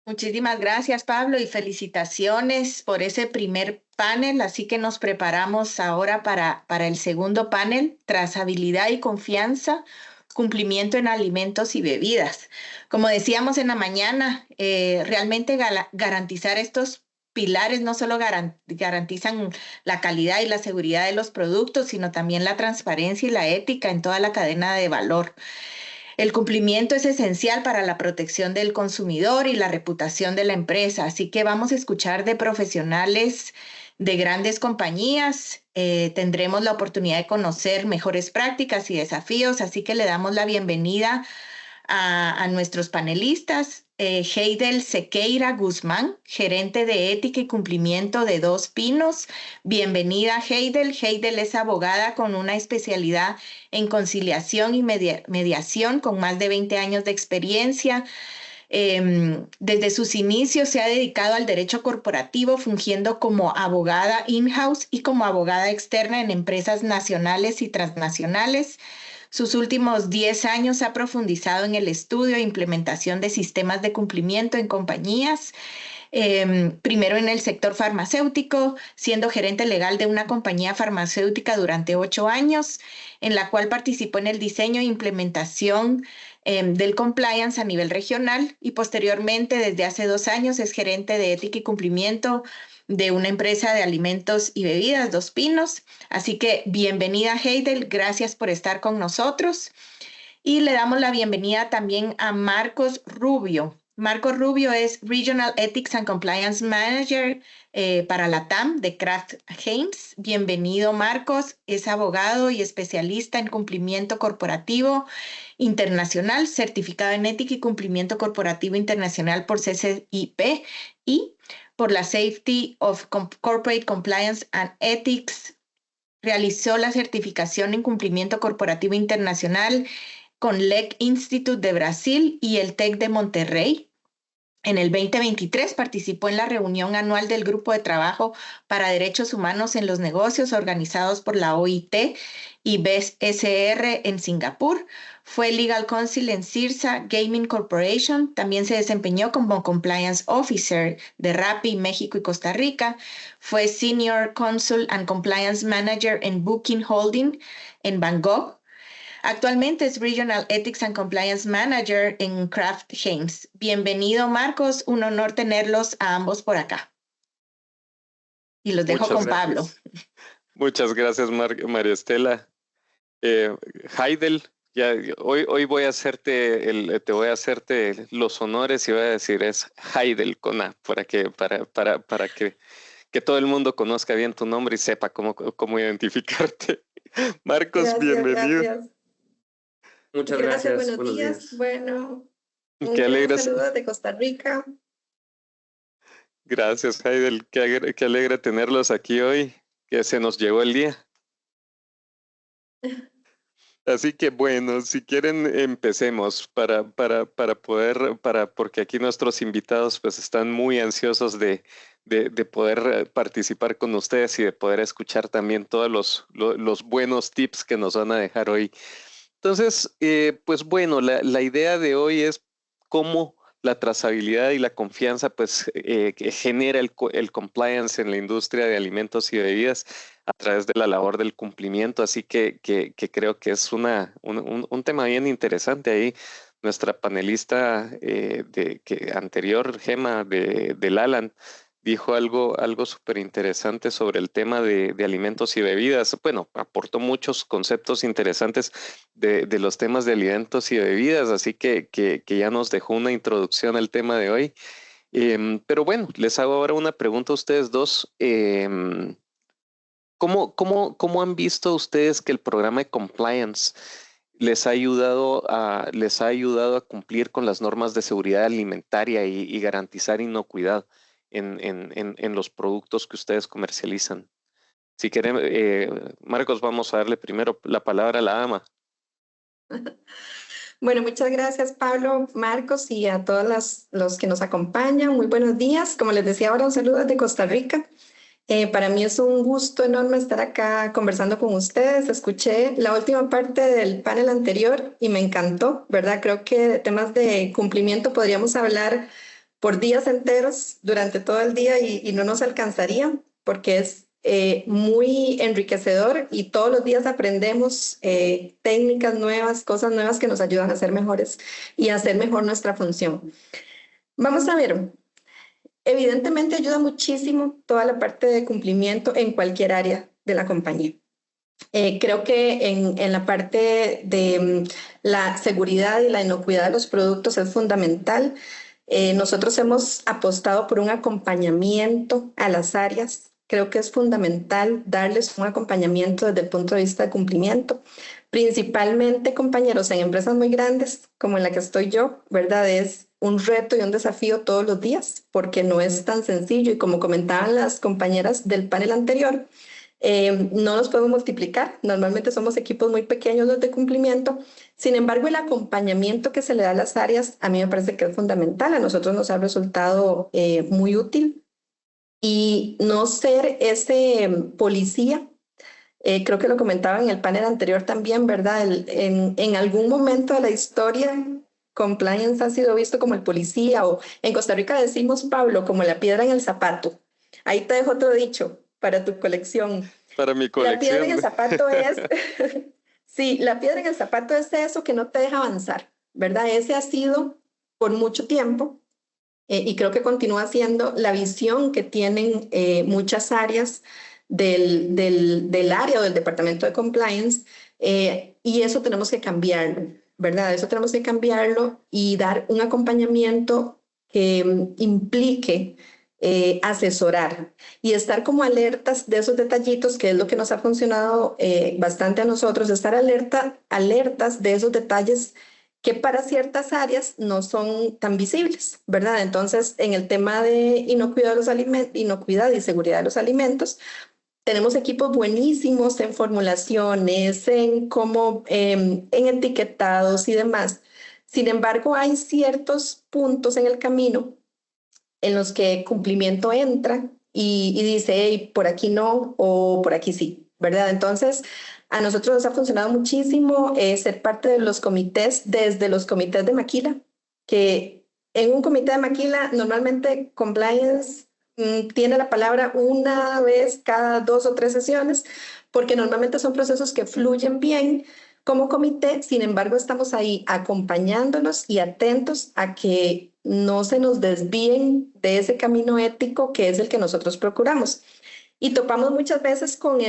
Muchísimas gracias, Pablo, y felicitaciones por ese primer panel. Así que nos preparamos ahora para el segundo panel, trazabilidad y confianza, cumplimiento en alimentos y bebidas. Como decíamos en la mañana, realmente garantizar estos pilares no solo garantizan la calidad y la seguridad de los productos, sino también la transparencia y la ética en toda la cadena de valor. El cumplimiento es esencial para la protección del consumidor y la reputación de la empresa, así que vamos a escuchar de profesionales de grandes compañías. Tendremos la oportunidad de conocer mejores prácticas y desafíos, así que le damos la bienvenida a nuestros panelistas. Heidel Sequeira Guzmán, gerente de ética y cumplimiento de Dos Pinos. Bienvenida, Heidel. Heidel es abogada con una especialidad en conciliación y mediación con más de 20 años de experiencia. Desde sus inicios se ha dedicado al derecho corporativo, fungiendo como abogada in-house y como abogada externa en empresas nacionales y transnacionales. Sus últimos 10 años ha profundizado en el estudio e implementación de sistemas de cumplimiento en compañías, primero en el sector farmacéutico, siendo gerente legal de una compañía farmacéutica durante 8 años, en la cual participó en el diseño e implementación del compliance a nivel regional, y posteriormente, desde hace 2 años, es gerente de ética y cumplimiento de una empresa de alimentos y bebidas, Dos Pinos. Así que bienvenida, Heidel, gracias por estar con nosotros. Y le damos la bienvenida también a Marcos Rubio. Marcos Rubio es Regional Ethics and Compliance Manager para la TAM de Kraft Heinz. Bienvenido, Marcos. Es abogado y especialista en cumplimiento corporativo internacional, certificado en ética y cumplimiento corporativo internacional por CCIP y por la Safety of Corporate Compliance and Ethics. Realizó la certificación en cumplimiento corporativo internacional con LEC Institute de Brasil y el TEC de Monterrey. En el 2023 participó en la reunión anual del Grupo de Trabajo para Derechos Humanos en los Negocios organizados por la OIT y BSR en Singapur. Fue Legal Counsel en Cirsa Gaming Corporation. También se desempeñó como Compliance Officer de Rappi, México y Costa Rica. Fue Senior Consul and Compliance Manager en Booking Holding en Bangkok. Actualmente es Regional Ethics and Compliance Manager en Kraft Heinz. Bienvenido, Marcos. Un honor tenerlos a ambos por acá. Y los dejo con Pablo. Muchas gracias, María Estela. Heidel, ya, hoy voy a hacerte los honores y voy a decir es Heidel con A, para que todo el mundo conozca bien tu nombre y sepa cómo identificarte. Marcos, gracias, bienvenido. Gracias. Muchas gracias. Buenos días. Bueno, un saludo de Costa Rica. Gracias, Heidel. Qué alegre tenerlos aquí hoy, que se nos llegó el día. Así que bueno, si quieren empecemos porque aquí nuestros invitados pues están muy ansiosos de poder participar con ustedes y de poder escuchar también todos los buenos tips que nos van a dejar hoy. Entonces, pues bueno, la idea de hoy es cómo la trazabilidad y la confianza pues que genera el compliance en la industria de alimentos y bebidas a través de la labor del cumplimiento. Así que creo que es un tema bien interesante ahí. Nuestra panelista anterior, Gema del Alan, dijo algo súper interesante sobre el tema de alimentos y bebidas. Bueno, aportó muchos conceptos interesantes de los temas de alimentos y bebidas, así que ya nos dejó una introducción al tema de hoy. Pero bueno, les hago ahora una pregunta a ustedes dos. ¿Cómo han visto ustedes que el programa de compliance les ha ayudado a cumplir con las normas de seguridad alimentaria y garantizar inocuidad en los productos que ustedes comercializan? Si quieren, Marcos, vamos a darle primero la palabra a la dama. Bueno, muchas gracias, Pablo, Marcos, y a todos los que nos acompañan. Muy buenos días. Como les decía ahora, un saludo desde Costa Rica. Para mí es un gusto enorme estar acá conversando con ustedes. Escuché la última parte del panel anterior y me encantó, ¿verdad? Creo que de temas de cumplimiento podríamos hablar por días enteros durante todo el día y no nos alcanzaría porque es muy enriquecedor y todos los días aprendemos técnicas nuevas, cosas nuevas que nos ayudan a ser mejores y a hacer mejor nuestra función. Vamos a ver, evidentemente ayuda muchísimo toda la parte de cumplimiento en cualquier área de la compañía. Creo que en la parte de la seguridad y la inocuidad de los productos es fundamental. Nosotros hemos apostado por un acompañamiento a las áreas. Creo que es fundamental darles un acompañamiento desde el punto de vista de cumplimiento, principalmente compañeros en empresas muy grandes como en la que estoy yo, ¿verdad? Es un reto y un desafío todos los días porque no es tan sencillo y como comentaban las compañeras del panel anterior, no nos podemos multiplicar. Normalmente somos equipos muy pequeños los de cumplimiento. Sin embargo, el acompañamiento que se le da a las áreas a mí me parece que es fundamental. A nosotros nos ha resultado muy útil. Y no ser ese policía, creo que lo comentaba en el panel anterior también, ¿verdad? En algún momento de la historia, compliance ha sido visto como el policía o en Costa Rica decimos, Pablo, como la piedra en el zapato. Ahí te dejo otro dicho para tu colección. Para mi colección. La piedra en el zapato es, sí, la piedra en el zapato es eso que no te deja avanzar, ¿verdad? Ese ha sido por mucho tiempo y creo que continúa siendo la visión que tienen muchas áreas del área o del departamento de compliance y eso tenemos que cambiarlo, ¿verdad? Eso tenemos que cambiarlo y dar un acompañamiento que implique asesorar y estar como alertas de esos detallitos, que es lo que nos ha funcionado bastante a nosotros, estar alertas de esos detalles que para ciertas áreas no son tan visibles, ¿verdad? Entonces, en el tema de inocuidad y seguridad de los alimentos, tenemos equipos buenísimos en formulaciones, en cómo, en etiquetados y demás. Sin embargo, hay ciertos puntos en el camino en los que cumplimiento entra y dice, hey, por aquí no o por aquí sí, ¿verdad? Entonces, a nosotros nos ha funcionado muchísimo ser parte de los comités, desde los comités de maquila, que en un comité de maquila normalmente compliance tiene la palabra una vez cada 2 o 3 sesiones, porque normalmente son procesos que fluyen bien como comité. Sin embargo, estamos ahí acompañándolos y atentos a que no se nos desvíen de ese camino ético que es el que nosotros procuramos. Y topamos muchas veces con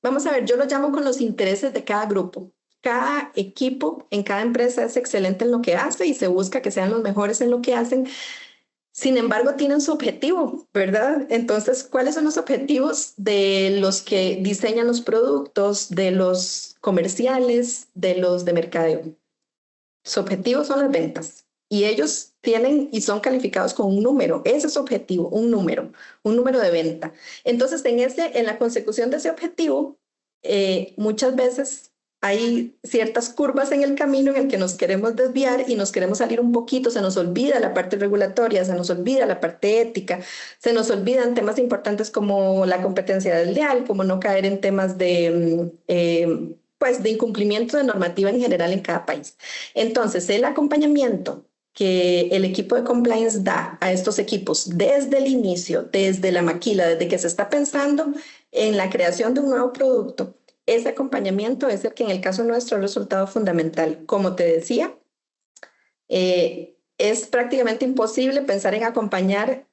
vamos a ver, yo lo llamo con los intereses de cada grupo. Cada equipo en cada empresa es excelente en lo que hace y se busca que sean los mejores en lo que hacen. Sin embargo, tienen su objetivo, ¿verdad? Entonces, ¿cuáles son los objetivos de los que diseñan los productos, de los comerciales, de los de mercadeo? Su objetivo son las ventas y ellos tienen y son calificados con un número. Ese es su objetivo, un número de venta. Entonces, en la consecución de ese objetivo, muchas veces hay ciertas curvas en el camino en el que nos queremos desviar y nos queremos salir un poquito, se nos olvida la parte regulatoria, se nos olvida la parte ética, se nos olvidan temas importantes como la competencia desleal, como no caer en temas pues de incumplimiento de normativa en general en cada país. Entonces, el acompañamiento que el equipo de compliance da a estos equipos desde el inicio, desde la maquila, desde que se está pensando en la creación de un nuevo producto, ese acompañamiento es el que en el caso nuestro ha resultado fundamental. Como te decía, es prácticamente imposible pensar en acompañar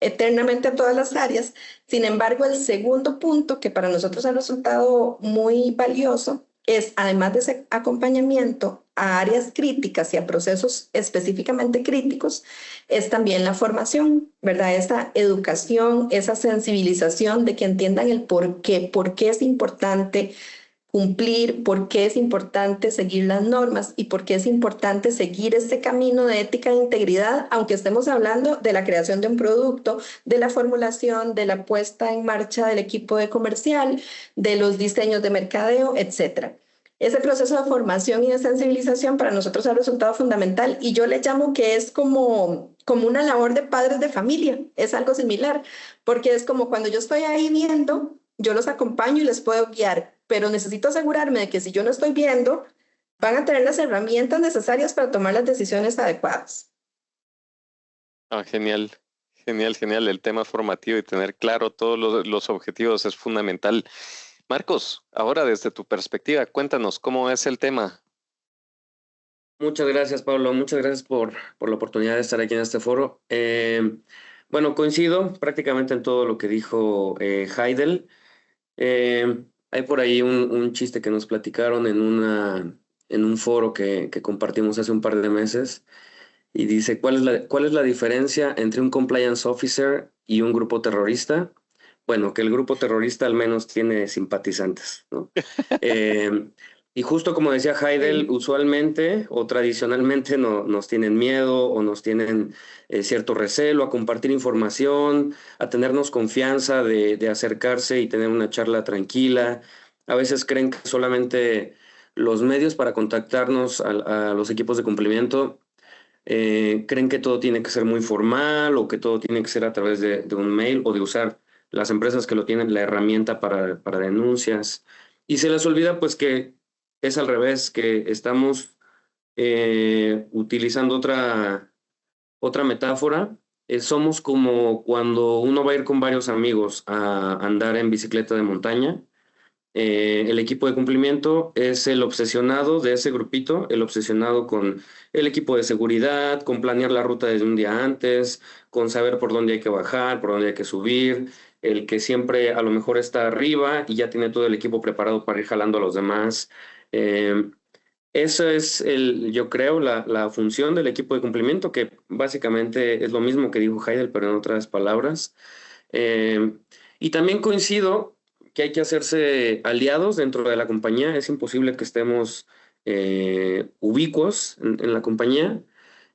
eternamente a todas las áreas. Sin embargo, el segundo punto que para nosotros ha resultado muy valioso es, además de ese acompañamiento a áreas críticas y a procesos específicamente críticos, es también la formación, ¿verdad? Esa educación, esa sensibilización de que entiendan el por qué es importante cumplir, por qué es importante seguir las normas y por qué es importante seguir este camino de ética e integridad, aunque estemos hablando de la creación de un producto, de la formulación, de la puesta en marcha del equipo de comercial, de los diseños de mercadeo, etcétera. Ese proceso de formación y de sensibilización para nosotros ha resultado fundamental y yo le llamo que es como una labor de padres de familia, es algo similar, porque es como cuando yo estoy ahí viendo, yo los acompaño y les puedo guiar, pero necesito asegurarme de que si yo no estoy viendo, van a tener las herramientas necesarias para tomar las decisiones adecuadas. Ah, genial, genial, genial. El tema formativo y tener claro todos los objetivos es fundamental. Marcos, ahora desde tu perspectiva, cuéntanos cómo es el tema. Muchas gracias, Pablo. Muchas gracias por la oportunidad de estar aquí en este foro. Bueno, coincido prácticamente en todo lo que dijo Heidel. Hay por ahí un chiste que nos platicaron en un foro que compartimos hace un par de meses y dice, ¿cuál es la diferencia entre un compliance officer y un grupo terrorista? Bueno, que el grupo terrorista al menos tiene simpatizantes, ¿no? Eh, y justo como decía Heidel, Sí. usualmente o tradicionalmente nos tienen miedo o nos tienen cierto recelo a compartir información, a tenernos confianza de acercarse y tener una charla tranquila. A veces creen que solamente los medios para contactarnos a los equipos de cumplimiento creen que todo tiene que ser muy formal o que todo tiene que ser a través de un mail o de usar las empresas que lo tienen la herramienta para denuncias. Y se les olvida pues que es al revés, que estamos utilizando otra metáfora. Somos como cuando uno va a ir con varios amigos a andar en bicicleta de montaña. El equipo de cumplimiento es el obsesionado de ese grupito, el obsesionado con el equipo de seguridad, con planear la ruta desde un día antes, con saber por dónde hay que bajar, por dónde hay que subir, el que siempre a lo mejor está arriba y ya tiene todo el equipo preparado para ir jalando a los demás. Eh, Eso es yo creo, la función del equipo de cumplimiento, que básicamente es lo mismo que dijo Heidel, pero en otras palabras. Eh, y también coincido que hay que hacerse aliados dentro de la compañía. Es imposible que estemos ubicuos en la compañía.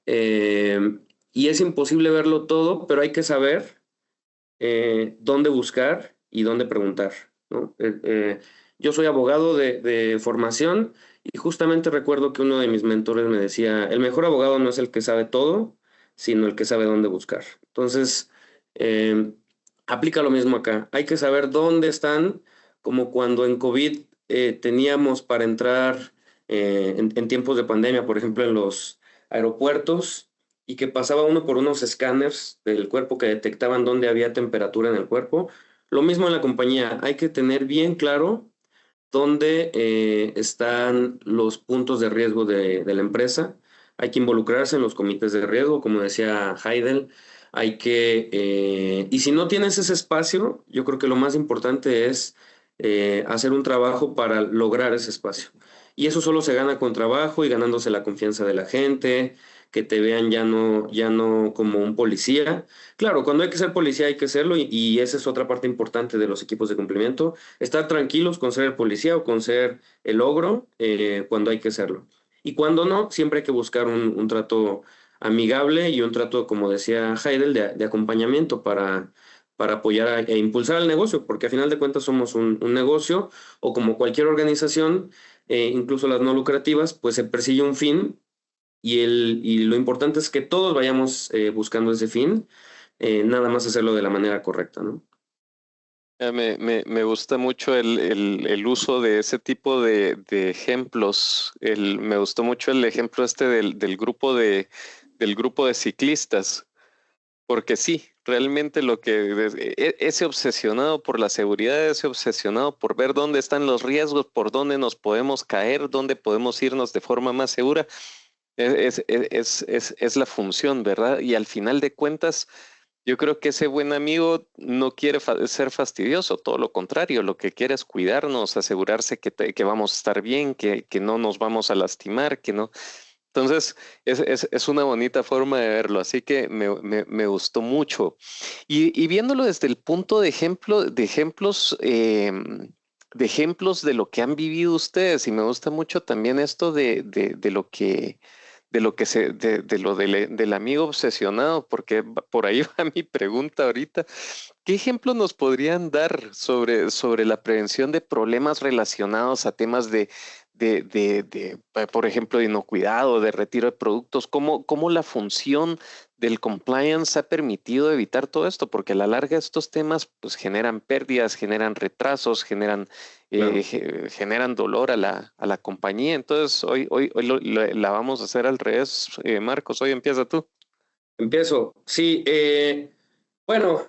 Eh, y es imposible verlo todo, pero hay que saber dónde buscar y dónde preguntar, ¿no? Yo soy abogado de formación y justamente recuerdo que uno de mis mentores me decía, el mejor abogado no es el que sabe todo, sino el que sabe dónde buscar. Entonces, eh, aplica lo mismo acá. Hay que saber dónde están, como cuando en COVID teníamos para entrar en tiempos de pandemia, por ejemplo, en los aeropuertos y que pasaba uno por unos escáneres del cuerpo que detectaban dónde había temperatura en el cuerpo. Lo mismo en la compañía, hay que tener bien claro dónde están los puntos de riesgo de la empresa. Hay que involucrarse en los comités de riesgo, como decía Heidel. Y si no tienes ese espacio, yo creo que lo más importante es hacer un trabajo para lograr ese espacio. Y eso solo se gana con trabajo y ganándose la confianza de la gente, que te vean ya no como un policía. Claro, cuando hay que ser policía hay que serlo y esa es otra parte importante de los equipos de cumplimiento, estar tranquilos con ser el policía o con ser el ogro cuando hay que serlo. Y cuando no, siempre hay que buscar un trato amigable y un trato, como decía Heidel, de acompañamiento para apoyar e impulsar el negocio, porque a final de cuentas somos un negocio o como cualquier organización, incluso las no lucrativas, pues se persigue un fin y lo importante es que todos vayamos buscando ese fin, nada más hacerlo de la manera correcta, ¿no? Me gusta mucho el uso de ese tipo de ejemplos. Me gustó mucho el ejemplo este del grupo de ciclistas, porque sí, realmente ese obsesionado por la seguridad, ese obsesionado por ver dónde están los riesgos, por dónde nos podemos caer, dónde podemos irnos de forma más segura, es la función, ¿verdad? Y al final de cuentas, yo creo que ese buen amigo no quiere ser fastidioso, todo lo contrario, lo que quiere es cuidarnos, asegurarse que vamos a estar bien, que no nos vamos a lastimar, que no. Entonces, es una bonita forma de verlo, así que me gustó mucho. Y viéndolo desde el punto de ejemplos de lo que han vivido ustedes, y me gusta mucho también esto de lo que del amigo obsesionado, porque por ahí va mi pregunta ahorita. ¿Qué ejemplo nos podrían dar sobre la prevención de problemas relacionados a temas por ejemplo, de inocuidad, de retiro de productos? ¿Cómo la función del compliance ha permitido evitar todo esto? Porque a la larga estos temas pues generan pérdidas, generan retrasos, Claro. generan dolor a la compañía. Entonces, hoy la vamos a hacer al revés. Marcos, hoy empieza tú. Empiezo. Sí, bueno,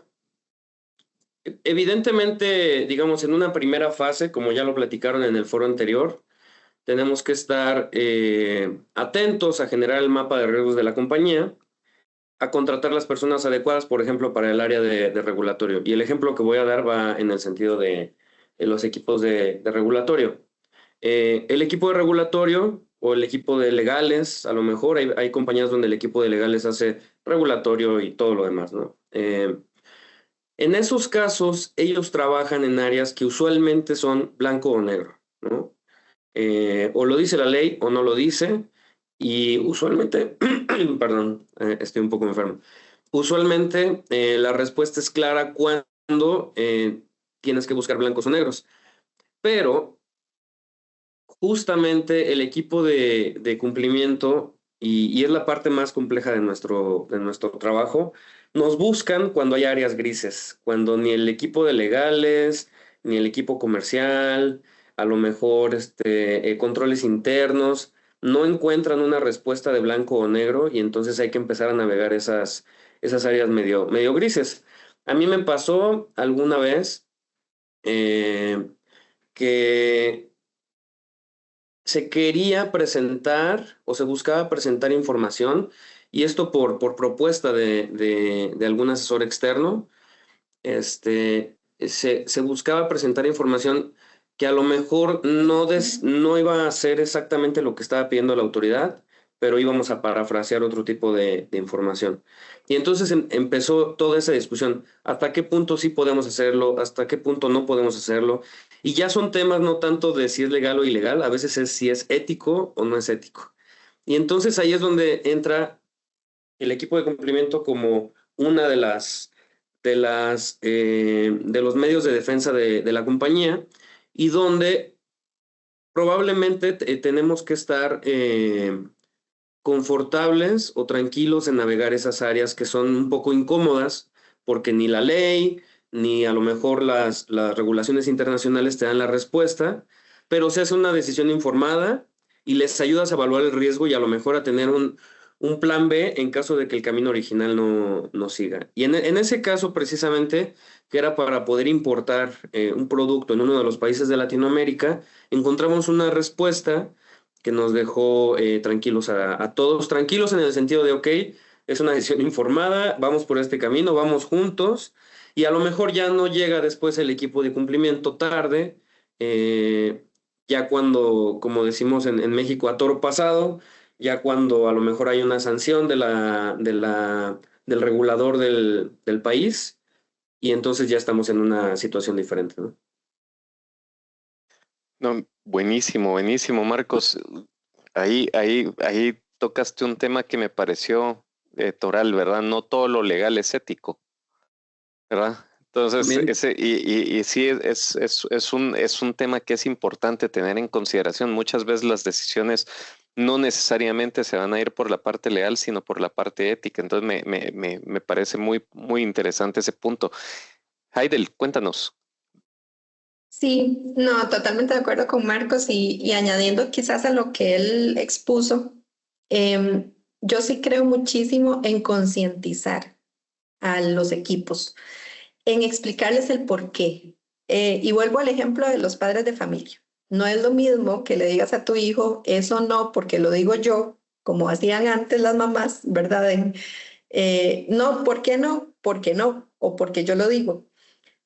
evidentemente, digamos, en una primera fase, como ya lo platicaron en el foro anterior, tenemos que estar atentos a generar el mapa de riesgos de la compañía, a contratar las personas adecuadas, por ejemplo, para el área de regulatorio. Y el ejemplo que voy a dar va en el sentido de los equipos de regulatorio. El equipo de regulatorio o el equipo de legales, a lo mejor hay compañías donde el equipo de legales hace regulatorio y todo lo demás, ¿no? En esos casos, ellos trabajan en áreas que usualmente son blanco o negro, ¿no? O lo dice la ley o no lo dice, y usualmente, perdón, estoy un poco enfermo. Usualmente la respuesta es clara cuando tienes que buscar blancos o negros, pero justamente el equipo de cumplimiento, y es la parte más compleja de nuestro trabajo, nos buscan cuando hay áreas grises, cuando ni el equipo de legales, ni el equipo comercial, a lo mejor controles internos, no encuentran una respuesta de blanco o negro, y entonces hay que empezar a navegar esas áreas medio grises. A mí me pasó alguna vez que se quería presentar o se buscaba presentar información, y esto por propuesta de algún asesor externo, se buscaba presentar información que a lo mejor no iba a ser exactamente lo que estaba pidiendo la autoridad, pero íbamos a parafrasear otro tipo de información. Y entonces empezó toda esa discusión, hasta qué punto sí podemos hacerlo, hasta qué punto no podemos hacerlo, y ya son temas no tanto de si es legal o ilegal, a veces es si es ético o no es ético. Y entonces ahí es donde entra el equipo de cumplimiento como una de los medios de defensa de la compañía, y donde probablemente tenemos que estar confortables o tranquilos en navegar esas áreas que son un poco incómodas, porque ni la ley ni a lo mejor las regulaciones internacionales te dan la respuesta, pero se hace una decisión informada y les ayudas a evaluar el riesgo y a lo mejor a tener un plan B en caso de que el camino original no siga. Y en ese caso precisamente, que era para poder importar un producto en uno de los países de Latinoamérica, encontramos una respuesta que nos dejó tranquilos a todos, tranquilos en el sentido de, ok, es una decisión informada, vamos por este camino, vamos juntos, y a lo mejor ya no llega después el equipo de cumplimiento tarde, ya cuando, como decimos en México, a toro pasado, ya cuando a lo mejor hay una sanción del regulador del país, y entonces ya estamos en una situación diferente, ¿no? No, buenísimo, buenísimo, Marcos. Ahí tocaste un tema que me pareció toral, ¿verdad? No todo lo legal es ético, ¿verdad? Entonces, También. y sí, es un tema que es importante tener en consideración. Muchas veces las decisiones no necesariamente se van a ir por la parte legal, sino por la parte ética. Entonces, me parece muy, muy interesante ese punto. Haidel, cuéntanos. Sí, no, totalmente de acuerdo con Marcos y añadiendo quizás a lo que él expuso, yo sí creo muchísimo en concientizar a los equipos, en explicarles el por qué. Y vuelvo al ejemplo de los padres de familia. No es lo mismo que le digas a tu hijo, eso no, porque lo digo yo, como hacían antes las mamás, ¿verdad? No, ¿por qué no? Porque no, o porque yo lo digo.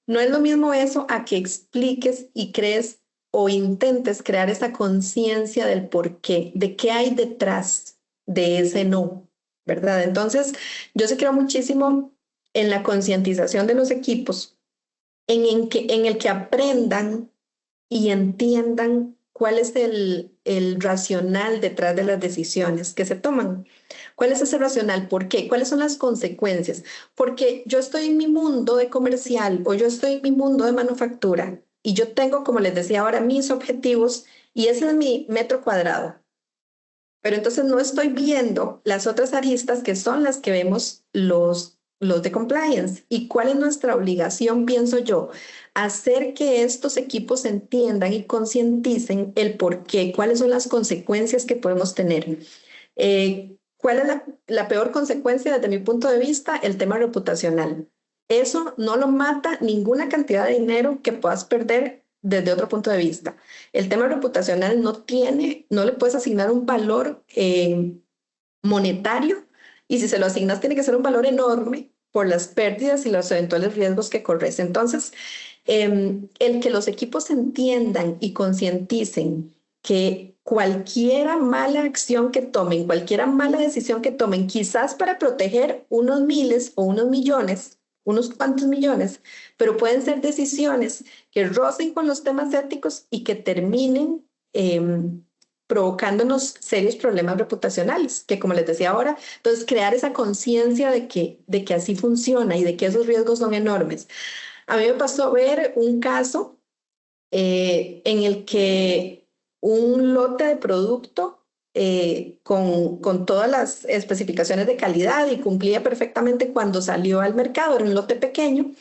No es lo mismo eso a que expliques y crees o intentes crear esa conciencia del por qué, de qué hay detrás de ese no, ¿verdad? Entonces, yo sí creo muchísimo en la concientización de los equipos, en el que aprendan y entiendan cuál es el racional detrás de las decisiones que se toman. ¿Cuál es ese racional? ¿Por qué? ¿Cuáles son las consecuencias? Porque yo estoy en mi mundo de comercial o yo estoy en mi mundo de manufactura y yo tengo, como les decía ahora, mis objetivos y ese es mi metro cuadrado. Pero entonces no estoy viendo las otras aristas que son las que vemos los de compliance. ¿Y cuál es nuestra obligación, pienso yo? Hacer que estos equipos entiendan y concienticen el por qué, cuáles son las consecuencias que podemos tener. ¿Cuál es la peor consecuencia desde mi punto de vista? El tema reputacional. Eso no lo mata ninguna cantidad de dinero que puedas perder desde otro punto de vista. El tema reputacional no le puedes asignar un valor monetario, y si se lo asignas tiene que ser un valor enorme por las pérdidas y los eventuales riesgos que corres. Entonces, el que los equipos entiendan y concienticen que cualquier mala acción que tomen, cualquier mala decisión que tomen, quizás para proteger unos miles o unos millones, unos cuantos millones, pero pueden ser decisiones que rocen con los temas éticos y que terminen provocándonos serios problemas reputacionales, que como les decía ahora, entonces crear esa conciencia de que así funciona y de que esos riesgos son enormes. A mí me pasó ver un caso en el que un lote de producto con todas las especificaciones de calidad y cumplía perfectamente cuando salió al mercado, era un lote pequeño,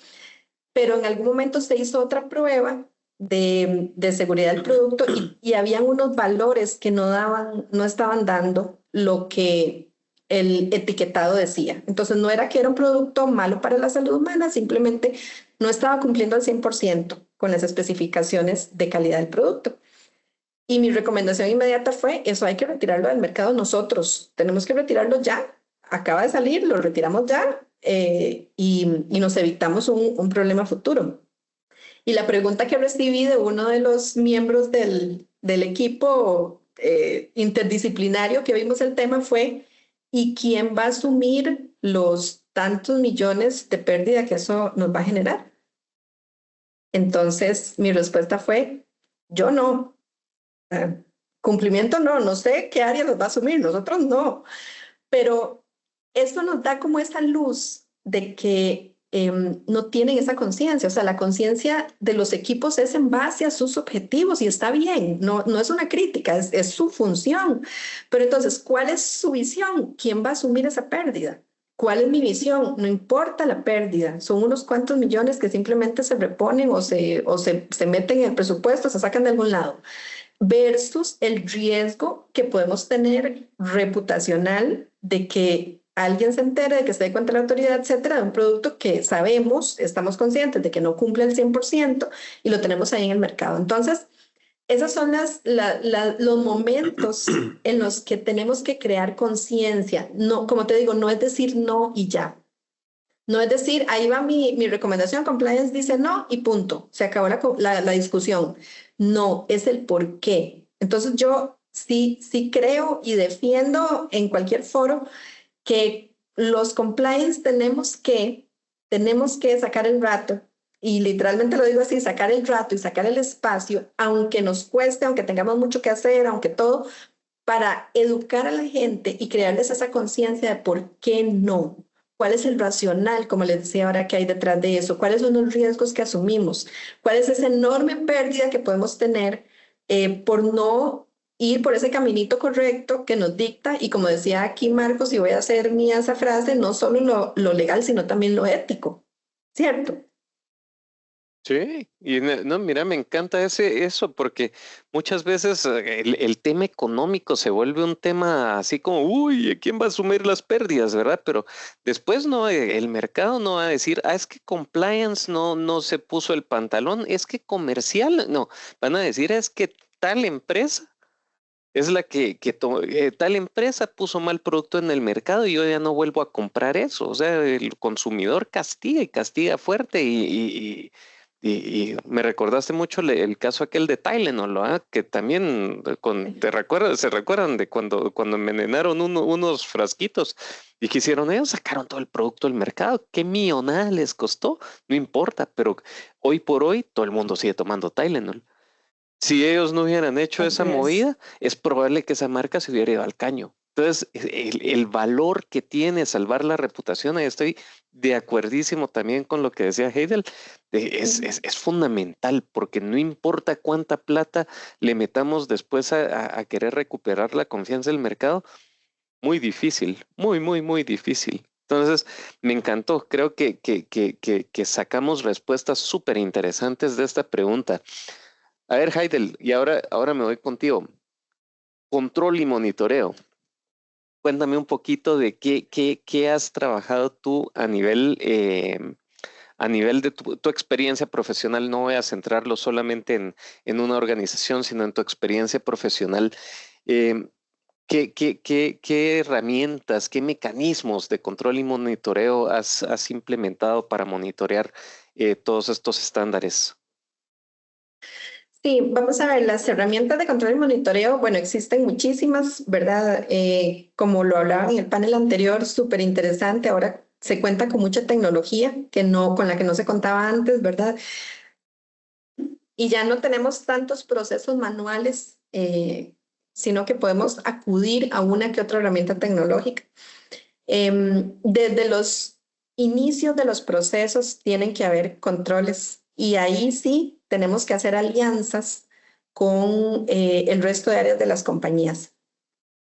pero en algún momento se hizo otra prueba de seguridad del producto y habían unos valores que no estaban dando lo que el etiquetado decía. Entonces no era que era un producto malo para la salud humana, simplemente no estaba cumpliendo al 100% con las especificaciones de calidad del producto. Y mi recomendación inmediata fue, eso hay que retirarlo del mercado nosotros, tenemos que retirarlo ya, acaba de salir, lo retiramos ya y nos evitamos un problema futuro. Y la pregunta que recibí de uno de los miembros del equipo interdisciplinario que vimos el tema fue, ¿y quién va a asumir los tantos millones de pérdida que eso nos va a generar? Entonces mi respuesta fue, yo no. Cumplimiento no sé qué área los va a asumir, nosotros no. Pero esto nos da como esa luz de que no tienen esa conciencia, o sea, la conciencia de los equipos es en base a sus objetivos y está bien, no es una crítica, es su función. Pero entonces, ¿cuál es su visión? ¿Quién va a asumir esa pérdida? ¿Cuál es mi visión? No importa la pérdida, son unos cuantos millones que simplemente se reponen o se meten en el presupuesto, se sacan de algún lado versus el riesgo que podemos tener reputacional de que alguien se entere, de que se dé cuenta la autoridad, etcétera, de un producto que sabemos, estamos conscientes de que no cumple el 100% y lo tenemos ahí en el mercado. Entonces, esos son los momentos en los que tenemos que crear conciencia. No, como te digo, no es decir no y ya. No es decir, ahí va mi recomendación, compliance dice no y punto, se acabó la discusión. No, es el por qué. Entonces yo sí creo y defiendo en cualquier foro que los compliance tenemos que sacar el rato, y literalmente lo digo así, sacar el rato y sacar el espacio, aunque nos cueste, aunque tengamos mucho que hacer, aunque todo, para educar a la gente y crearles esa conciencia de por qué no. ¿Cuál es el racional, como les decía ahora, que hay detrás de eso? ¿Cuáles son los riesgos que asumimos? ¿Cuál es esa enorme pérdida que podemos tener por no ir por ese caminito correcto que nos dicta? Y como decía aquí Marcos, y voy a hacer mía esa frase, no solo lo legal, sino también lo ético, ¿cierto? Sí, y no, mira, me encanta eso porque muchas veces el tema económico se vuelve un tema así como, uy, ¿quién va a asumir las pérdidas, verdad? Pero después no, el mercado no va a decir, es que compliance no se puso el pantalón, es que comercial, no, van a decir, es que tal empresa es la que tal empresa puso mal producto en el mercado y yo ya no vuelvo a comprar eso. O sea, el consumidor castiga y castiga fuerte y me recordaste mucho el caso aquel de Tylenol, ¿no? Que también se recuerdan de cuando envenenaron unos frasquitos y que hicieron ellos, sacaron todo el producto del mercado. ¿Qué millonada les costó? No importa, pero hoy por hoy todo el mundo sigue tomando Tylenol. Si ellos no hubieran hecho esa movida, es probable que esa marca se hubiera ido al caño. Entonces, el valor que tiene salvar la reputación, ahí estoy de acuerdísimo también con lo que decía Heidel, es fundamental porque no importa cuánta plata le metamos después a querer recuperar la confianza del mercado, muy difícil, muy difícil. Entonces, me encantó, creo que sacamos respuestas súper interesantes de esta pregunta. A ver, Heidel, y ahora me voy contigo. Control y monitoreo. cuéntame un poquito de qué has trabajado tú a nivel de tu experiencia profesional. No voy a centrarlo solamente en una organización, sino en tu experiencia profesional. ¿Qué herramientas, qué mecanismos de control y monitoreo has implementado para monitorear todos estos estándares? Sí, vamos a ver, las herramientas de control y monitoreo, bueno, existen muchísimas, ¿verdad? Como lo hablaba en el panel anterior, súper interesante. Ahora se cuenta con mucha tecnología con la que no se contaba antes, ¿verdad? Y ya no tenemos tantos procesos manuales, sino que podemos acudir a una que otra herramienta tecnológica. Desde los inicios de los procesos tienen que haber controles y ahí sí tenemos que hacer alianzas con el resto de áreas de las compañías.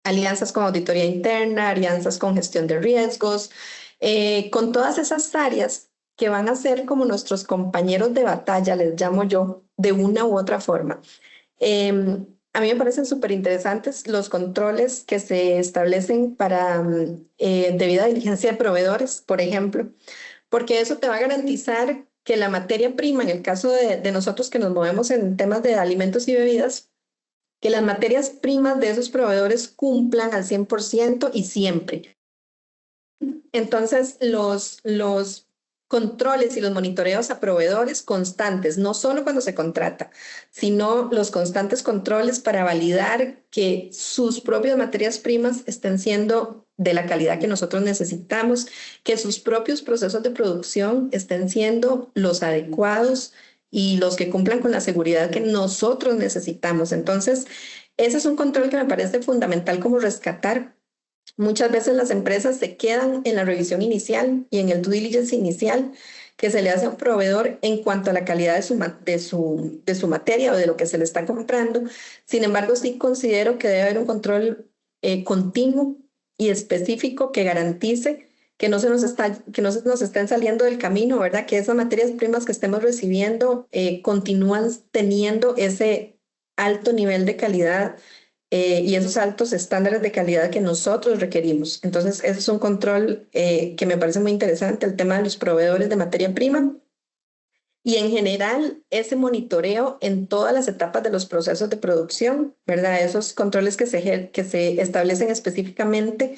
Alianzas con auditoría interna, alianzas con gestión de riesgos, con todas esas áreas que van a ser como nuestros compañeros de batalla, les llamo yo, de una u otra forma. A mí me parecen súper interesantes los controles que se establecen para debida diligencia de proveedores, por ejemplo, porque eso te va a garantizar que la materia prima, en el caso de nosotros que nos movemos en temas de alimentos y bebidas, que las materias primas de esos proveedores cumplan al 100% y siempre. Entonces, los controles y los monitoreos a proveedores constantes, no solo cuando se contrata, sino los constantes controles para validar que sus propias materias primas estén siendo de la calidad que nosotros necesitamos, que sus propios procesos de producción estén siendo los adecuados y los que cumplan con la seguridad que nosotros necesitamos. Entonces, ese es un control que me parece fundamental como rescatar. Muchas veces las empresas se quedan en la revisión inicial y en el due diligence inicial que se le hace a un proveedor en cuanto a la calidad de su materia o de lo que se le está comprando. Sin embargo, sí considero que debe haber un control continuo y específico que garantice que no se nos estén saliendo del camino, ¿verdad? Que esas materias primas que estemos recibiendo continúan teniendo ese alto nivel de calidad y esos altos estándares de calidad que nosotros requerimos. Entonces, ese es un control que me parece muy interesante, el tema de los proveedores de materia prima. Y en general, ese monitoreo en todas las etapas de los procesos de producción, ¿verdad? Esos controles que se establecen específicamente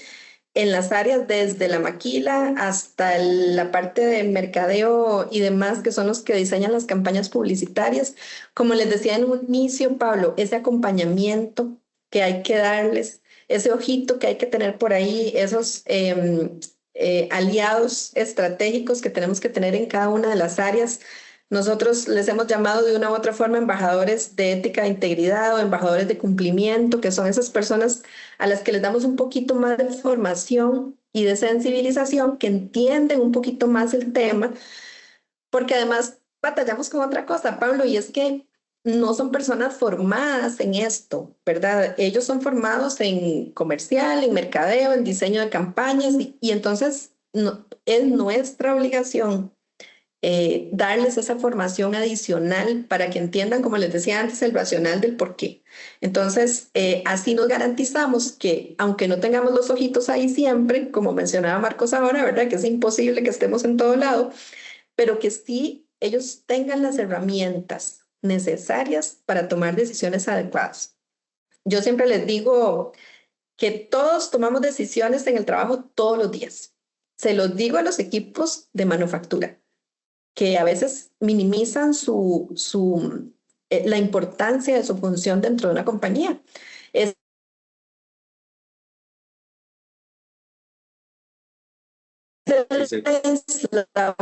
en las áreas desde la maquila hasta la parte de mercadeo y demás, que son los que diseñan las campañas publicitarias. Como les decía en un inicio, Pablo, ese acompañamiento que hay que darles, ese ojito que hay que tener por ahí, esos aliados estratégicos que tenemos que tener en cada una de las áreas. Nosotros les hemos llamado de una u otra forma embajadores de ética e integridad o embajadores de cumplimiento, que son esas personas a las que les damos un poquito más de formación y de sensibilización, que entienden un poquito más el tema, porque además batallamos con otra cosa, Pablo, y es que no son personas formadas en esto, ¿verdad? Ellos son formados en comercial, en mercadeo, en diseño de campañas, y entonces es nuestra obligación darles esa formación adicional para que entiendan, como les decía antes, el racional del por qué. Entonces, así nos garantizamos que, aunque no tengamos los ojitos ahí siempre, como mencionaba Marcos ahora, ¿verdad? Que es imposible que estemos en todo lado, pero que sí ellos tengan las herramientas necesarias para tomar decisiones adecuadas. Yo siempre les digo que todos tomamos decisiones en el trabajo todos los días. Se los digo a los equipos de manufactura, que a veces minimizan la importancia de su función dentro de una compañía. Es la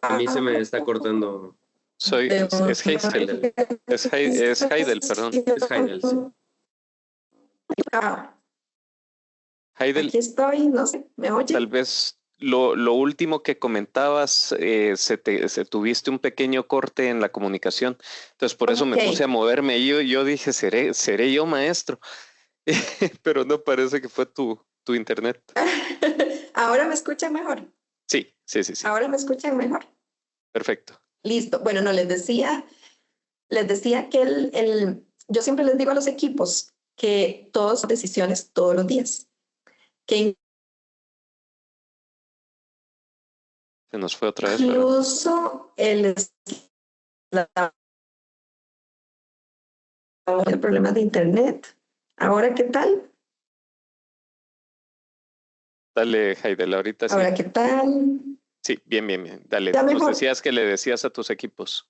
A mí se me está cortando. Es Heidel. Es Heidel, perdón. Es Heidel, sí. Heidel, aquí estoy, no sé, ¿me oye? tal vez lo último que comentabas, tuviste un pequeño corte en la comunicación. Entonces, por eso me puse a moverme. Y yo dije, seré yo maestro. Pero no, parece que fue tu internet. ¿Ahora me escuchan mejor? Sí. ¿Ahora me escuchan mejor? Perfecto. Listo. Bueno, no, les decía que yo siempre les digo a los equipos que todos son decisiones todos los días, que Se nos fue otra vez, ¿verdad? incluso el problema de internet. Ahora, ¿qué tal? Dale, Haidel, ahorita sí. Ahora, ¿qué tal? Sí, bien, bien, bien. Dale, Ya nos mejor. decías que le decías a tus equipos.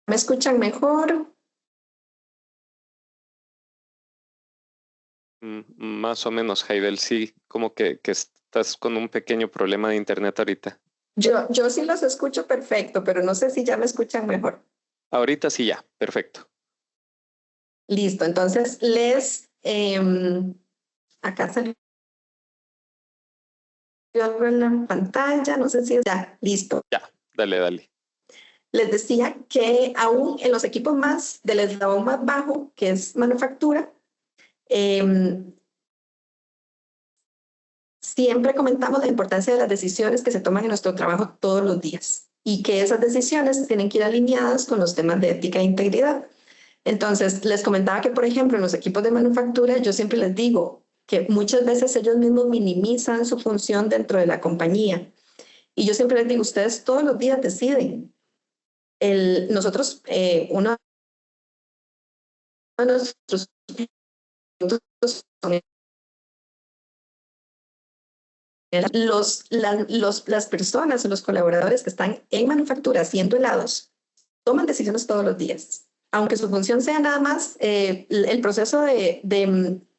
¿Me escuchan mejor? Más o menos, Haidel, sí, como que estás con un pequeño problema de internet ahorita. Yo sí los escucho perfecto, pero no sé si ya me escuchan mejor. Ahorita sí ya, perfecto. Listo, entonces acá salió en la pantalla, no sé si es ya, listo. Ya, dale, dale. Les decía que aún en los equipos más del eslabón más bajo, que es manufactura, siempre comentamos la importancia de las decisiones que se toman en nuestro trabajo todos los días y que esas decisiones tienen que ir alineadas con los temas de ética e integridad. Entonces, les comentaba que, por ejemplo, en los equipos de manufactura, yo siempre les digo que muchas veces ellos mismos minimizan su función dentro de la compañía. Y yo siempre les digo, ustedes todos los días deciden. Nosotros, uno de nuestros productos son las personas o los colaboradores que están en manufactura haciendo helados toman decisiones todos los días. Aunque su función sea nada más el proceso de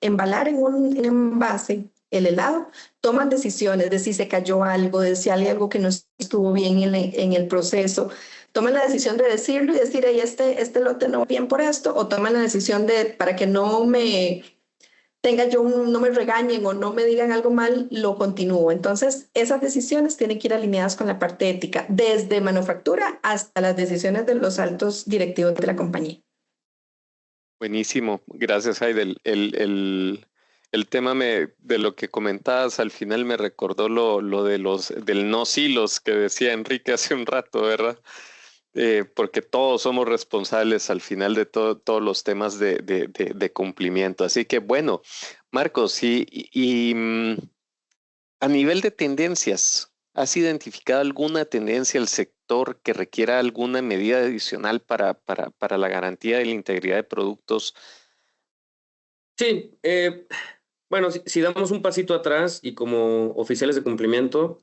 embalar en un envase el helado, toman decisiones de si se cayó algo, de si hay algo que no estuvo bien en el proceso. Toman la decisión de decirlo y decir, hey, este lote no va bien por esto, o toman la decisión de, para que no me no me regañen o no me digan algo mal, lo continúo. Entonces, esas decisiones tienen que ir alineadas con la parte ética, desde manufactura hasta las decisiones de los altos directivos de la compañía. Buenísimo, gracias, Haidel. El tema de lo que comentabas al final me recordó lo de del no silos que decía Enrique hace un rato, ¿verdad? Porque todos somos responsables al final de todos los temas de cumplimiento. Así que bueno, Marcos, a nivel de tendencias, ¿has identificado alguna tendencia del sector que requiera alguna medida adicional para la garantía de la integridad de productos? Sí, bueno, si damos un pasito atrás y como oficiales de cumplimiento,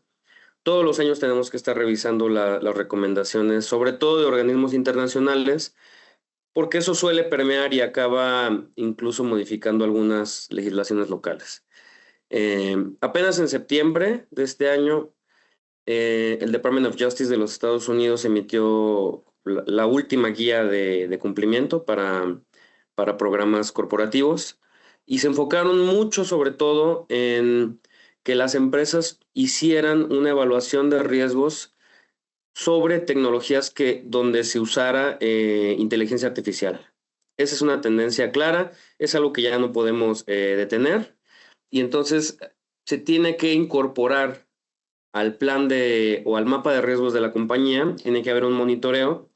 todos los años tenemos que estar revisando las recomendaciones, sobre todo de organismos internacionales, porque eso suele permear y acaba incluso modificando algunas legislaciones locales. Apenas en septiembre de este año, el Department of Justice de los Estados Unidos emitió la última guía de cumplimiento para programas corporativos y se enfocaron mucho sobre todo en que las empresas hicieran una evaluación de riesgos sobre tecnologías donde se usara inteligencia artificial. Esa es una tendencia clara, es algo que ya no podemos detener y entonces se tiene que incorporar al plan o al mapa de riesgos de la compañía, tiene que haber un monitoreo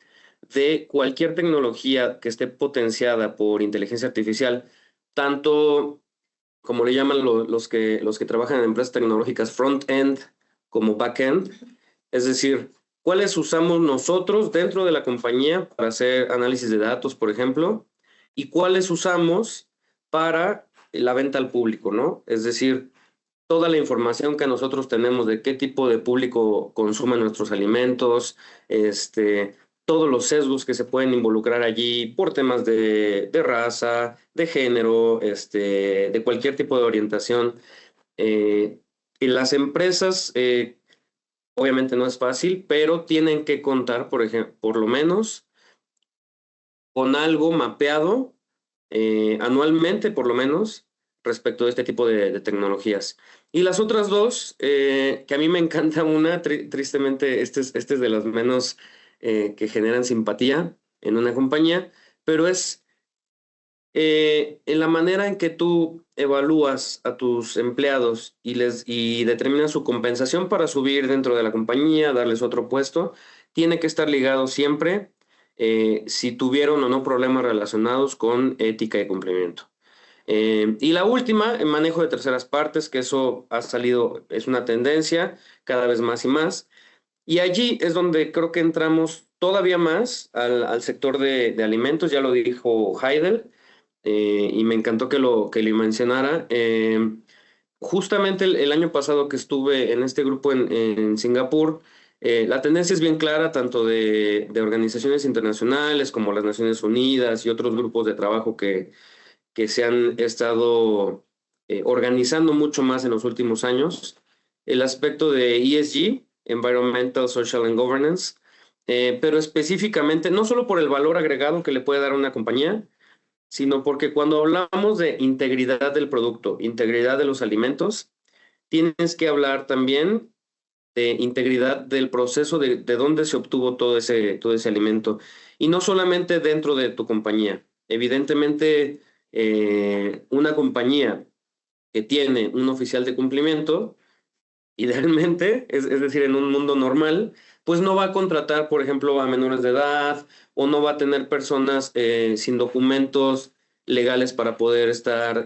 de cualquier tecnología que esté potenciada por inteligencia artificial, tanto como le llaman los que trabajan en empresas tecnológicas front-end como back-end, es decir, cuáles usamos nosotros dentro de la compañía para hacer análisis de datos, por ejemplo, y cuáles usamos para la venta al público, ¿no? Es decir, toda la información que nosotros tenemos de qué tipo de público consume nuestros alimentos, todos los sesgos que se pueden involucrar allí por temas de raza, de género, de cualquier tipo de orientación. Y las empresas, obviamente no es fácil, pero tienen que contar, por ejemplo, por lo menos con algo mapeado anualmente, por lo menos, respecto de este tipo de tecnologías. Y las otras dos, que a mí me encanta una, tristemente, este es de las menos que generan simpatía en una compañía, pero es En la manera en que tú evalúas a tus empleados y determinas su compensación para subir dentro de la compañía, darles otro puesto, tiene que estar ligado siempre si tuvieron o no problemas relacionados con ética y cumplimiento. Y la última, el manejo de terceras partes, que eso ha salido, es una tendencia cada vez más y más. Y allí es donde creo que entramos todavía más al sector de alimentos, ya lo dijo Heidel, y me encantó que lo mencionara. Justamente el año pasado que estuve en este grupo en Singapur, la tendencia es bien clara, tanto de organizaciones internacionales como las Naciones Unidas y otros grupos de trabajo que se han estado organizando mucho más en los últimos años. El aspecto de ESG, Environmental, Social and Governance, pero específicamente, no solo por el valor agregado que le puede dar a una compañía, sino porque cuando hablamos de integridad del producto, integridad de los alimentos, tienes que hablar también de integridad del proceso de dónde se obtuvo todo ese alimento. Y no solamente dentro de tu compañía. Evidentemente, una compañía que tiene un oficial de cumplimiento, idealmente, es decir, en un mundo normal, pues no va a contratar, por ejemplo, a menores de edad o no va a tener personas sin documentos legales para poder estar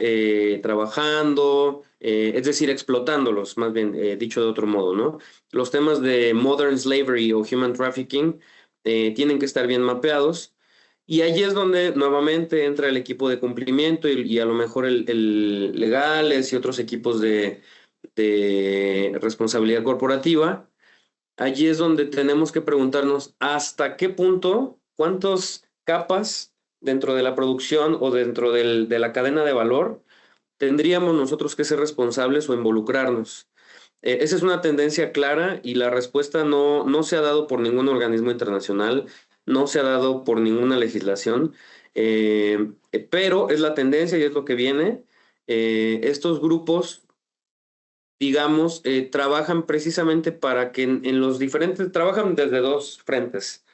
trabajando, es decir, explotándolos, más bien dicho de otro modo, ¿no? Los temas de modern slavery o human trafficking tienen que estar bien mapeados. Y allí es donde nuevamente entra el equipo de cumplimiento y a lo mejor el legales y otros equipos de responsabilidad corporativa. Allí es donde tenemos que preguntarnos hasta qué punto, cuántas capas dentro de la producción o dentro de la cadena de valor tendríamos nosotros que ser responsables o involucrarnos. Esa es una tendencia clara y la respuesta no se ha dado por ningún organismo internacional, no se ha dado por ninguna legislación, pero es la tendencia y es lo que viene. Estos grupos, digamos, trabajan precisamente para que en los diferentes, trabajan desde dos frentes.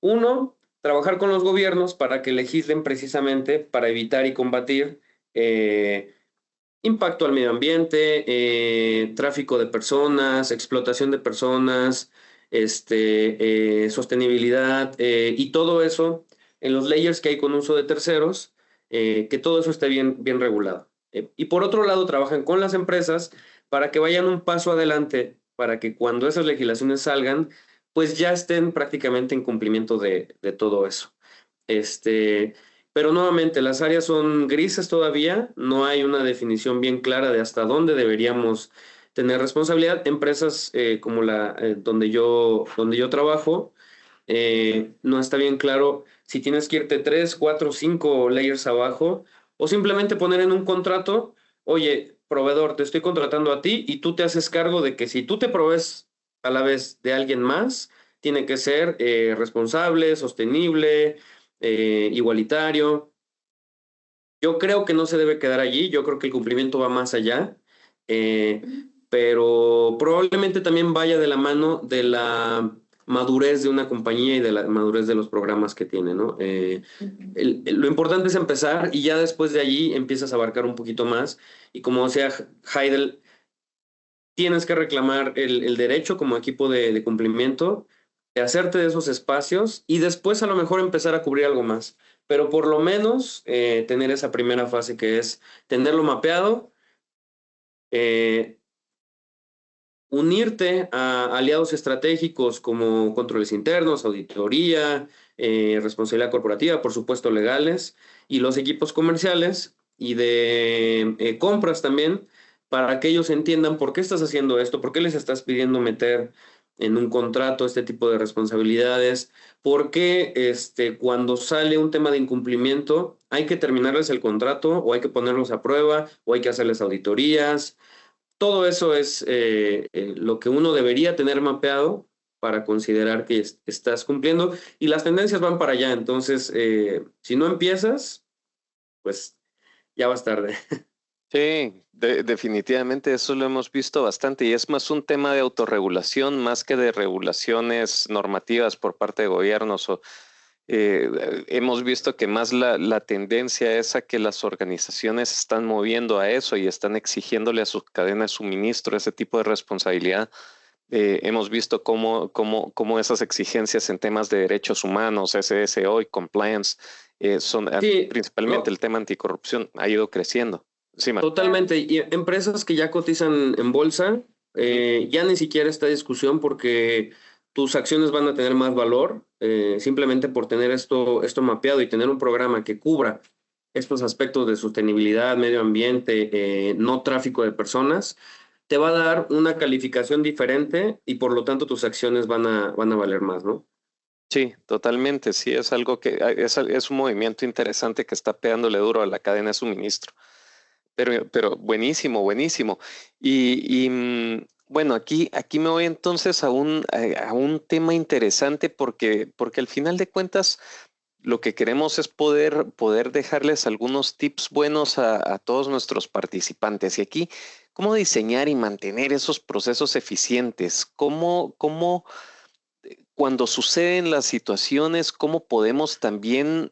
Uno, trabajar con los gobiernos para que legislen precisamente para evitar y combatir impacto al medio ambiente, tráfico de personas, explotación de personas, sostenibilidad y todo eso en los layers que hay con uso de terceros, que todo eso esté bien regulado. Y por otro lado, trabajan con las empresas para que vayan un paso adelante, para que cuando esas legislaciones salgan, pues ya estén prácticamente en cumplimiento de todo eso. Pero nuevamente, las áreas son grises todavía, no hay una definición bien clara de hasta dónde deberíamos tener responsabilidad. Empresas como donde yo trabajo, no está bien claro si tienes que irte 3, 4, 5 layers abajo o simplemente poner en un contrato, oye, proveedor, te estoy contratando a ti y tú te haces cargo de que si tú te provees a la vez de alguien más, tiene que ser responsable, sostenible, igualitario. Yo creo que no se debe quedar allí, yo creo que el cumplimiento va más allá, pero probablemente también vaya de la mano de la madurez de una compañía y de la madurez de los programas que tiene, ¿no? Lo importante es empezar y ya después de allí empiezas a abarcar un poquito más y como decía Heidel, tienes que reclamar el derecho como equipo de cumplimiento de hacerte de esos espacios y después a lo mejor empezar a cubrir algo más. Pero por lo menos tener esa primera fase que es tenerlo mapeado, unirte a aliados estratégicos como controles internos, auditoría, responsabilidad corporativa, por supuesto legales, y los equipos comerciales y de compras también, para que ellos entiendan por qué estás haciendo esto, por qué les estás pidiendo meter en un contrato este tipo de responsabilidades, por qué cuando sale un tema de incumplimiento hay que terminarles el contrato o hay que ponerlos a prueba o hay que hacerles auditorías. Todo eso es lo que uno debería tener mapeado para considerar que estás cumpliendo y las tendencias van para allá. Entonces, si no empiezas, pues ya vas tarde. Sí, definitivamente eso lo hemos visto bastante y es más un tema de autorregulación más que de regulaciones normativas por parte de gobiernos. Hemos visto que más la tendencia es a que las organizaciones están moviendo a eso y están exigiéndole a su cadena de suministro ese tipo de responsabilidad. Hemos visto cómo esas exigencias en temas de derechos humanos, SSO y compliance, Sí, principalmente no, el tema anticorrupción, ha ido creciendo. Sí, Mar. totalmente. Y empresas que ya cotizan en bolsa, ya ni siquiera esta discusión porque tus acciones van a tener más valor simplemente por tener esto mapeado y tener un programa que cubra estos aspectos de sostenibilidad, medio ambiente, no tráfico de personas, te va a dar una calificación diferente y por lo tanto tus acciones van a valer más, ¿no? Sí, totalmente. Sí, es algo que es un movimiento interesante que está pegándole duro a la cadena de suministro. Pero buenísimo, buenísimo. Bueno, aquí me voy entonces a un tema interesante porque al final de cuentas lo que queremos es poder dejarles algunos tips buenos a todos nuestros participantes. Y aquí, ¿cómo diseñar y mantener esos procesos eficientes? ¿Cómo cuando suceden las situaciones, cómo podemos también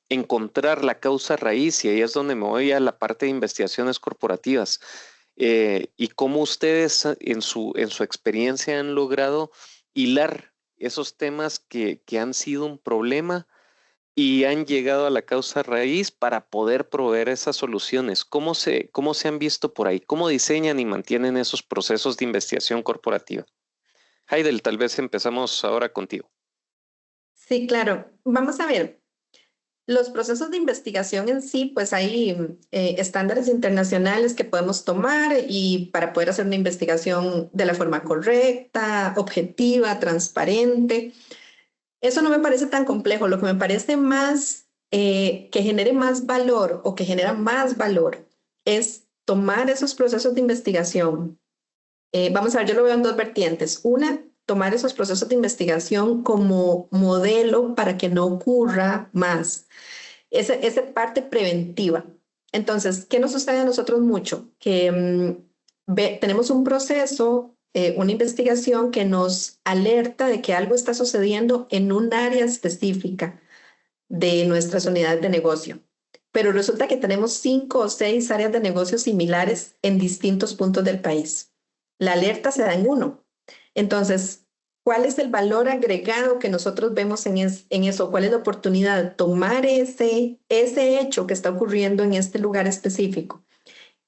encontrar la causa raíz? Y ahí es donde me voy a la parte de investigaciones corporativas. Y cómo ustedes en su experiencia han logrado hilar esos temas que han sido un problema y han llegado a la causa raíz para poder proveer esas soluciones. ¿Cómo se han visto por ahí? ¿Cómo diseñan y mantienen esos procesos de investigación corporativa? Haidel, tal vez empezamos ahora contigo. Sí, claro. Vamos a ver. Los procesos de investigación en sí, pues hay estándares internacionales que podemos tomar y para poder hacer una investigación de la forma correcta, objetiva, transparente. Eso no me parece tan complejo. Lo que me parece más que genere más valor o que genera más valor es tomar esos procesos de investigación. Vamos a ver, yo lo veo en dos vertientes. Una, tomar esos procesos de investigación como modelo para que no ocurra más. Esa parte preventiva. Entonces, ¿qué nos sucede a nosotros mucho? Que tenemos un proceso, una investigación que nos alerta de que algo está sucediendo en un área específica de nuestras unidades de negocio. Pero resulta que tenemos 5 o 6 áreas de negocio similares en distintos puntos del país. La alerta se da en uno. Entonces, ¿cuál es el valor agregado que nosotros vemos en eso? ¿Cuál es la oportunidad de tomar ese hecho que está ocurriendo en este lugar específico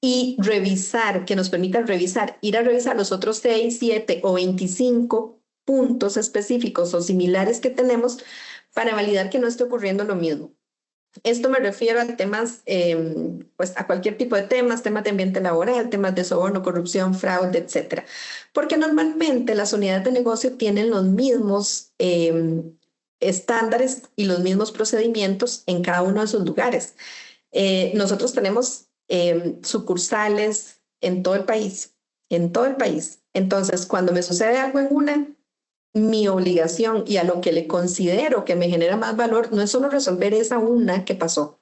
y revisar, que nos permita revisar, ir a revisar los otros 6, 7 o 25 puntos específicos o similares que tenemos para validar que no esté ocurriendo lo mismo? Esto me refiero a temas, pues a cualquier tipo de temas de ambiente laboral, temas de soborno, corrupción, fraude, etcétera. Porque normalmente las unidades de negocio tienen los mismos estándares y los mismos procedimientos en cada uno de sus lugares. Nosotros tenemos sucursales en todo el país, en todo el país. Entonces, cuando me sucede algo en una, mi obligación y a lo que le considero que me genera más valor no es solo resolver esa una que pasó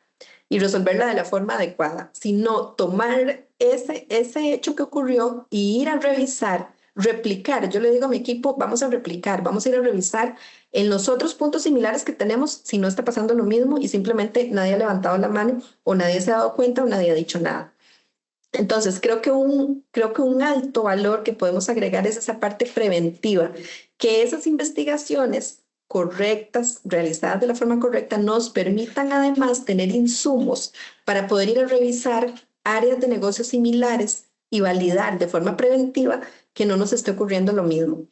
y resolverla de la forma adecuada, sino tomar ese hecho que ocurrió y ir a revisar, replicar. Yo le digo a mi equipo, vamos a replicar, vamos a ir a revisar en los otros puntos similares que tenemos si no está pasando lo mismo y simplemente nadie ha levantado la mano o nadie se ha dado cuenta o nadie ha dicho nada. Entonces, creo que un alto valor que podemos agregar es esa parte preventiva, que esas investigaciones correctas, realizadas de la forma correcta, nos permitan además tener insumos para poder ir a revisar áreas de negocios similares y validar de forma preventiva que no nos esté ocurriendo lo mismo.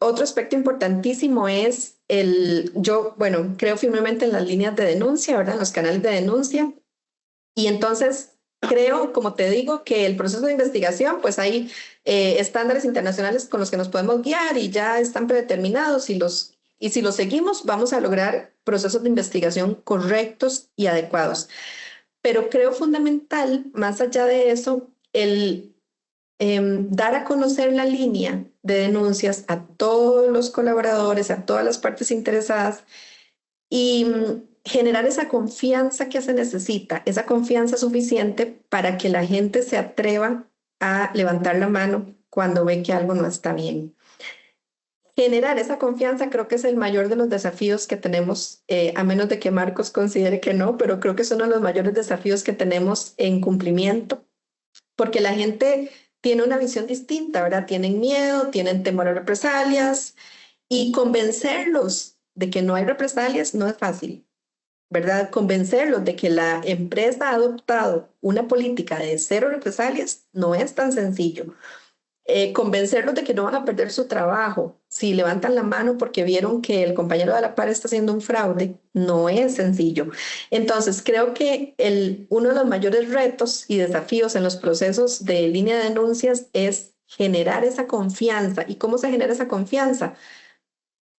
Otro aspecto importantísimo es bueno, creo firmemente en las líneas de denuncia, ¿verdad? En los canales de denuncia. Y entonces creo, como te digo, que el proceso de investigación, pues hay estándares internacionales con los que nos podemos guiar y ya están predeterminados y si los seguimos vamos a lograr procesos de investigación correctos y adecuados. Pero creo fundamental, más allá de eso, el dar a conocer la línea de denuncias a todos los colaboradores, a todas las partes interesadas y generar esa confianza que se necesita, esa confianza suficiente para que la gente se atreva a levantar la mano cuando ve que algo no está bien. generar esa confianza creo que es el mayor de los desafíos que tenemos, a menos de que Marcos considere que no, pero creo que es uno de los mayores desafíos que tenemos en cumplimiento, porque la gente tiene una visión distinta, ¿verdad? Tienen miedo, tienen temor a represalias y convencerlos de que no hay represalias no es fácil, ¿verdad? Convencerlos de que la empresa ha adoptado una política de cero represalias no es tan sencillo. Convencerlos de que no van a perder su trabajo si levantan la mano porque vieron que el compañero de la par está haciendo un fraude, no es sencillo. Entonces, creo que uno de los mayores retos y desafíos en los procesos de línea de denuncias es generar esa confianza. ¿Y cómo se genera esa confianza?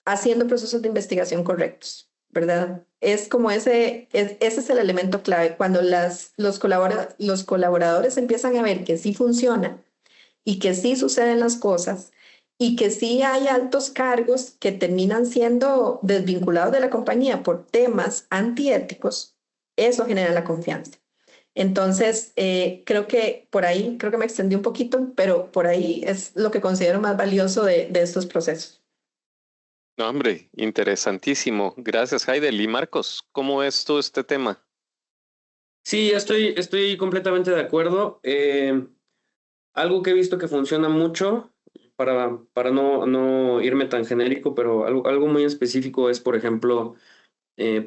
Haciendo procesos de investigación correctos, ¿verdad? Es como ese es el elemento clave. Cuando los colaboradores empiezan a ver que sí funciona y que sí suceden las cosas y que sí hay altos cargos que terminan siendo desvinculados de la compañía por temas antiéticos, eso genera la confianza. Entonces, creo que por ahí, creo que me extendí un poquito, pero por ahí es lo que considero más valioso de estos procesos. No, hombre, interesantísimo. Gracias, Haidel. Y Marcos, ¿cómo es todo este tema? Sí, estoy completamente de acuerdo. Algo que he visto que funciona mucho, para no irme tan genérico, pero algo muy específico es, por ejemplo,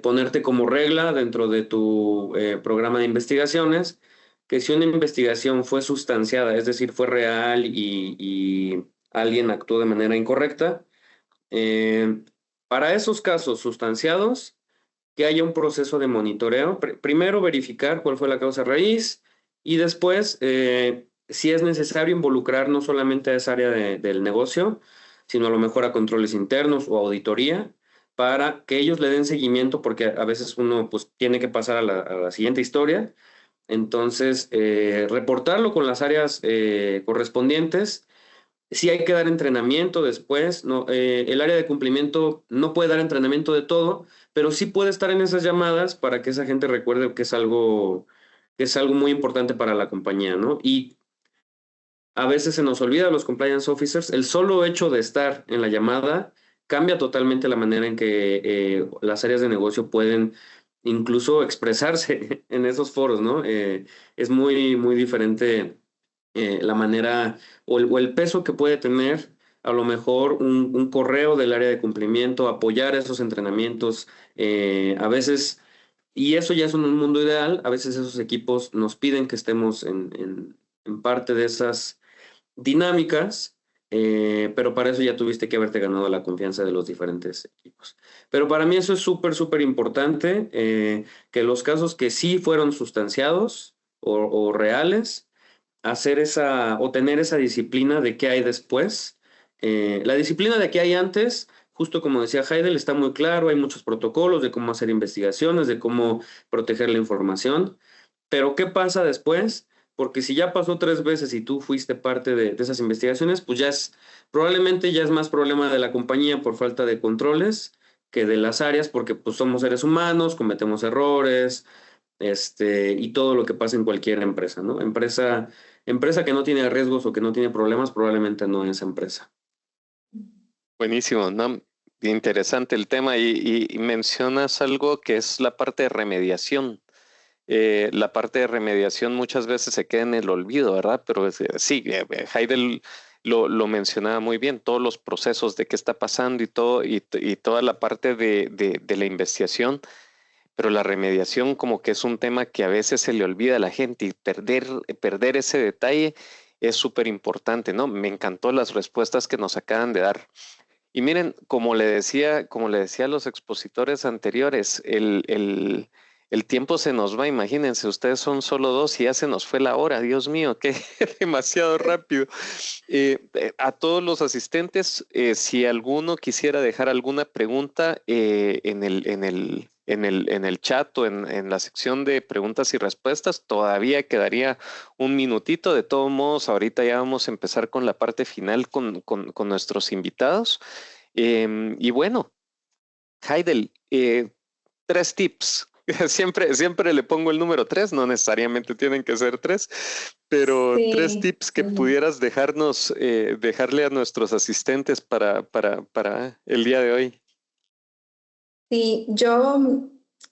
ponerte como regla dentro de tu programa de investigaciones, que si una investigación fue sustanciada, es decir, fue real y alguien actuó de manera incorrecta, para esos casos sustanciados, que haya un proceso de monitoreo. Primero verificar cuál fue la causa raíz y después, si es necesario, involucrar no solamente a esa área del negocio, sino a lo mejor a controles internos o auditoría, para que ellos le den seguimiento, porque a veces uno pues tiene que pasar a la siguiente historia. Entonces, reportarlo con las áreas correspondientes. Sí hay que dar entrenamiento después, no, el área de cumplimiento no puede dar entrenamiento de todo, pero sí puede estar en esas llamadas para que esa gente recuerde que es algo muy importante para la compañía, ¿no? Y a veces se nos olvida a los compliance officers, el solo hecho de estar en la llamada cambia totalmente la manera en que las áreas de negocio pueden incluso expresarse en esos foros, ¿no? Es muy diferente la manera o el peso que puede tener a lo mejor un correo del área de cumplimiento, apoyar esos entrenamientos, a veces, y eso ya es un mundo ideal, a veces esos equipos nos piden que estemos en parte de esas dinámicas, pero para eso ya tuviste que haberte ganado la confianza de los diferentes equipos. Pero para mí eso es súper importante, que los casos que sí fueron sustanciados o reales, o tener esa disciplina de qué hay después. La disciplina de qué hay antes, justo como decía Haidel, está muy claro, hay muchos protocolos de cómo hacer investigaciones, de cómo proteger la información, pero ¿qué pasa después? Porque si ya pasó 3 veces y tú fuiste parte de esas investigaciones, pues probablemente ya es más problema de la compañía por falta de controles que de las áreas, porque pues somos seres humanos, cometemos errores, y todo lo que pasa en cualquier empresa, ¿no? Empresa que no tiene riesgos o que no tiene problemas, probablemente no es empresa. Buenísimo, ¿no? Interesante el tema y mencionas algo que es la parte de remediación. La parte de remediación muchas veces se queda en el olvido, ¿verdad? Pero sí, Heidel lo mencionaba muy bien, todos los procesos de qué está pasando y todo, y toda la parte de la investigación, pero la remediación como que es un tema que a veces se le olvida a la gente y perder ese detalle es súper importante, ¿no? Me encantó las respuestas que nos acaban de dar. Y miren, como le decía a los expositores anteriores, el tiempo se nos va, imagínense, ustedes son solo dos y ya se nos fue la hora, Dios mío, qué demasiado rápido. A todos los asistentes, si alguno quisiera dejar alguna pregunta en el chat o en la sección de preguntas y respuestas, todavía quedaría un minutito. De todos modos, ahorita ya vamos a empezar con la parte final con nuestros invitados. Y bueno, Haidel, 3 tips Siempre le pongo el número 3, no necesariamente tienen que ser 3, pero Sí. 3 tips que pudieras dejarle a nuestros asistentes para el día de hoy. Sí, yo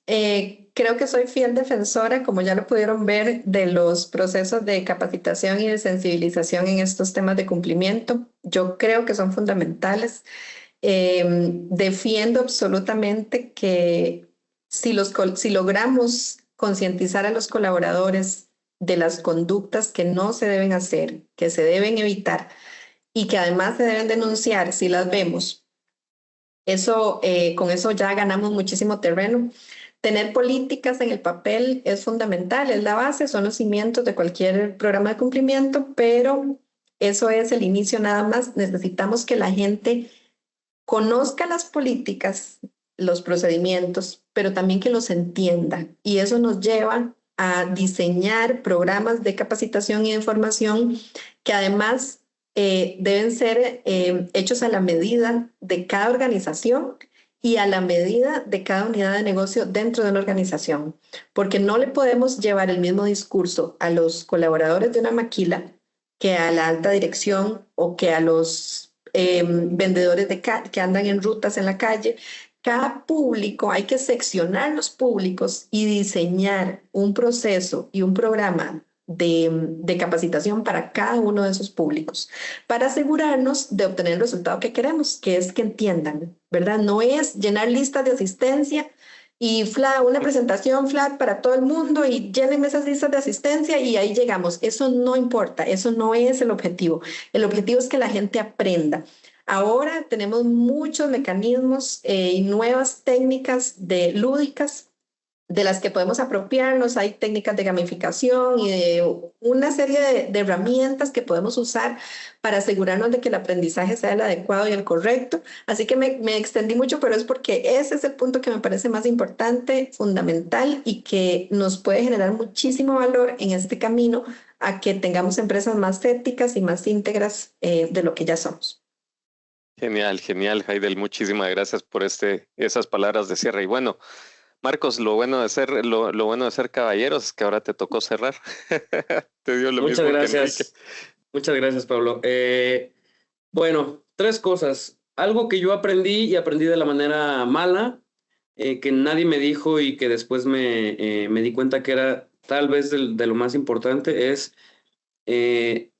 creo que soy fiel defensora, como ya lo pudieron ver, de los procesos de capacitación y de sensibilización en estos temas de cumplimiento. Yo creo que son fundamentales. Defiendo absolutamente que si logramos concientizar a los colaboradores de las conductas que no se deben hacer, que se deben evitar y que además se deben denunciar si las vemos, con eso ya ganamos muchísimo terreno. Tener políticas en el papel es fundamental, es la base, son los cimientos de cualquier programa de cumplimiento, pero eso es el inicio nada más. Necesitamos que la gente conozca las políticas, los procedimientos, pero también que los entienda. Y eso nos lleva a diseñar programas de capacitación y de formación que además deben ser hechos a la medida de cada organización y a la medida de cada unidad de negocio dentro de una organización, porque no le podemos llevar el mismo discurso a los colaboradores de una maquila que a la alta dirección o que a los vendedores que andan en rutas en la calle. Cada público, hay que seccionar los públicos y diseñar un proceso y un programa de capacitación para cada uno de esos públicos, para asegurarnos de obtener el resultado que queremos, que es que entiendan, ¿verdad? No es llenar listas de asistencia y una presentación flat para todo el mundo y llénenme esas listas de asistencia y ahí llegamos. Eso no importa, eso no es el objetivo. El objetivo es que la gente aprenda. Ahora tenemos muchos mecanismos y nuevas técnicas lúdicas de las que podemos apropiarnos. Hay técnicas de gamificación y de una serie de herramientas que podemos usar para asegurarnos de que el aprendizaje sea el adecuado y el correcto. Así que me extendí mucho, pero es porque ese es el punto que me parece más importante, fundamental y que nos puede generar muchísimo valor en este camino a que tengamos empresas más éticas y más íntegras de lo que ya somos. Genial, Haydel. Muchísimas gracias por esas palabras de cierre. Y bueno, Marcos, lo bueno de ser caballeros es que ahora te tocó cerrar. Te dio lo Muchas mismo gracias. que Enrique. Muchas gracias, Pablo. Bueno, 3 cosas. Algo que yo aprendí de la manera mala, que nadie me dijo y que después me di cuenta que era tal vez de lo más importante, es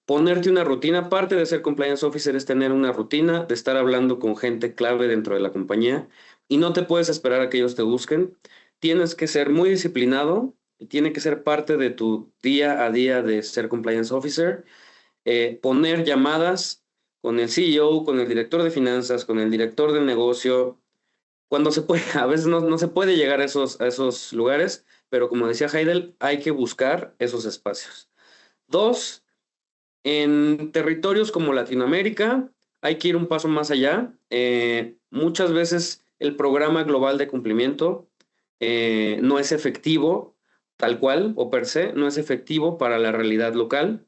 ponerte una rutina. Parte de ser compliance officer es tener una rutina, de estar hablando con gente clave dentro de la compañía y no te puedes esperar a que ellos te busquen. Tienes que ser muy disciplinado, tiene que ser parte de tu día a día de ser compliance officer. Poner llamadas con el CEO, con el director de finanzas, con el director del negocio, cuando se puede. A veces no se puede llegar a esos lugares, pero como decía Haydel, hay que buscar esos espacios. 2, en territorios como Latinoamérica hay que ir un paso más allá. Muchas veces el programa global de cumplimiento no es efectivo tal cual o per se, no es efectivo para la realidad local.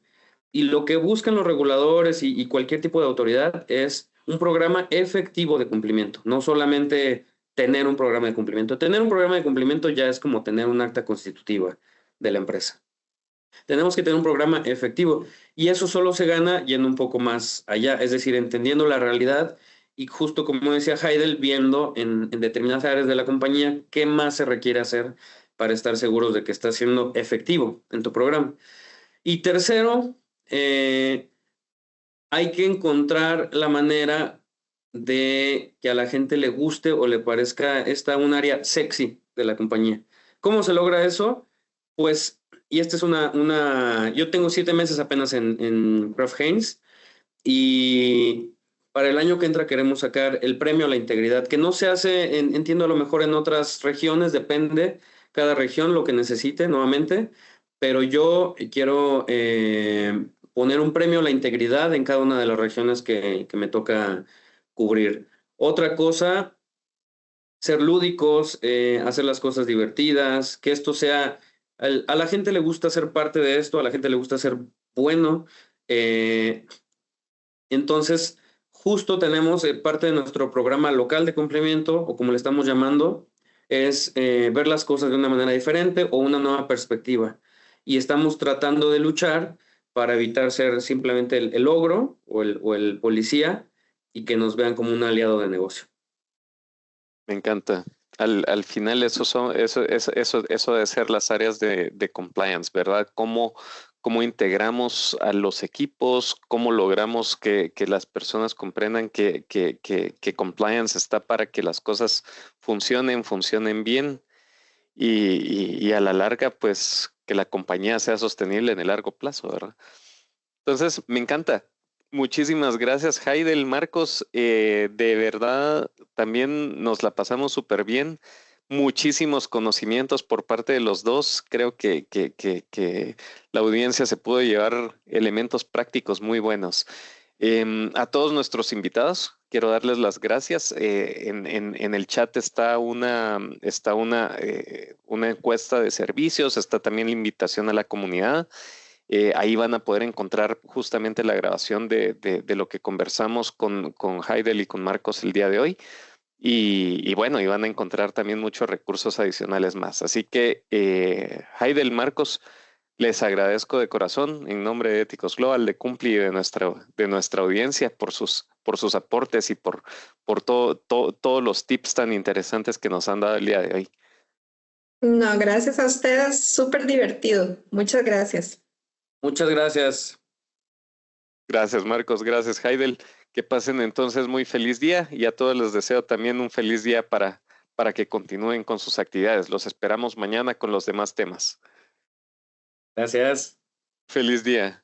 Y lo que buscan los reguladores y cualquier tipo de autoridad es un programa efectivo de cumplimiento, no solamente tener un programa de cumplimiento. Tener un programa de cumplimiento ya es como tener un acta constitutiva de la empresa. Tenemos que tener un programa efectivo y eso solo se gana yendo un poco más allá, es decir, entendiendo la realidad y justo como decía Haydel, viendo en determinadas áreas de la compañía qué más se requiere hacer para estar seguros de que está siendo efectivo en tu programa. Y tercero, hay que encontrar la manera de que a la gente le guste o le parezca un área sexy de la compañía. ¿Cómo se logra eso? Pues, y esta es yo tengo 7 meses apenas en Kraft Heinz y para el año que entra queremos sacar el premio a la integridad, que no se hace, entiendo a lo mejor en otras regiones, depende cada región lo que necesite nuevamente, pero yo quiero poner un premio a la integridad en cada una de las regiones que me toca cubrir. Otra cosa, ser lúdicos, hacer las cosas divertidas, que esto sea, a la gente le gusta ser parte de esto, a la gente le gusta ser bueno. Entonces, justo tenemos parte de nuestro programa local de cumplimiento, o como le estamos llamando, es ver las cosas de una manera diferente o una nueva perspectiva. Y estamos tratando de luchar para evitar ser simplemente el ogro o el policía y que nos vean como un aliado de negocio. Me encanta. Al final eso de ser las áreas de compliance, ¿verdad? ¿Cómo integramos a los equipos? ¿Cómo logramos que las personas comprendan que compliance está para que las cosas funcionen bien y a la larga, pues, que la compañía sea sostenible en el largo plazo, ¿verdad? Entonces, me encanta. Muchísimas gracias, Haidel, Marcos. De verdad, también nos la pasamos súper bien. Muchísimos conocimientos por parte de los dos. Creo que la audiencia se pudo llevar elementos prácticos muy buenos. A todos nuestros invitados, quiero darles las gracias. En el chat está una encuesta de servicios, está también la invitación a la comunidad. Ahí van a poder encontrar justamente la grabación de lo que conversamos con Haidel y con Marcos el día de hoy. Y bueno, y van a encontrar también muchos recursos adicionales más. Así que, Haidel, Marcos, les agradezco de corazón en nombre de Éticos Global, de Cumpli y de nuestra audiencia por sus aportes y por todos los tips tan interesantes que nos han dado el día de hoy. No, gracias a ustedes, súper divertido. Muchas gracias. Muchas gracias. Gracias, Marcos. Gracias, Haidel. Que pasen entonces muy feliz día y a todos les deseo también un feliz día para que continúen con sus actividades. Los esperamos mañana con los demás temas. Gracias. Feliz día.